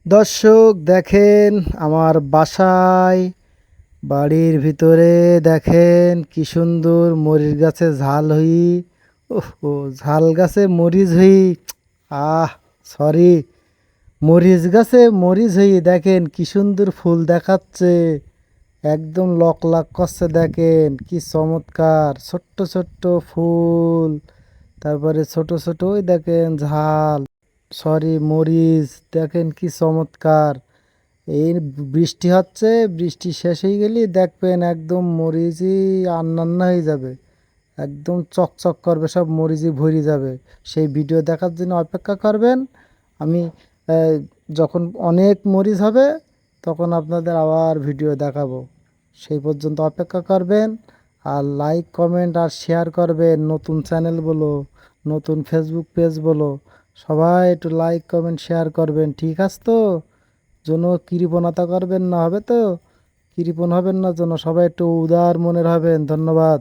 দর্শক দেখেন আমার বাসায় বাড়ির ভিতরে দেখেন কি সুন্দর মরিচ গাছে ঝাল হই। ও ঝাল গাছে মরিচ হই। আহ সরি, মরিচ গাছে মরিচ হই। দেখেন কি সুন্দর ফুল দেখাচ্ছে, একদম লক লাক করছে। দেখেন কি চমৎকার ছোট্ট ছোট্ট ফুল, তারপরে ছোট ছোট ওই দেখেন ঝাল, সরি মরিচ। দেখেন কি চমৎকার। এই বৃষ্টি হচ্ছে, বৃষ্টি শেষ হয়ে গেলে দেখবেন একদম মরিচই আন্নান্না হয়ে যাবে, একদম চকচক করবে, সব মরিচই ভরে যাবে। সেই ভিডিও দেখার জন্য অপেক্ষা করবেন। আমি যখন অনেক মরিচ হবে তখন আপনাদের আবার ভিডিও দেখাবো। সেই পর্যন্ত অপেক্ষা করবেন। আর লাইক কমেন্ট আর শেয়ার করবেন। নতুন চ্যানেল বলো, নতুন ফেসবুক পেজ বলো, সবাই একটু লাইক কমেন্ট শেয়ার করবেন, ঠিক আছে তো? যেন কৃপণতা করবেন না, হবে তো? কৃপণ হবেন না যেন, সবাই একটু উদার মনের হবেন। ধন্যবাদ।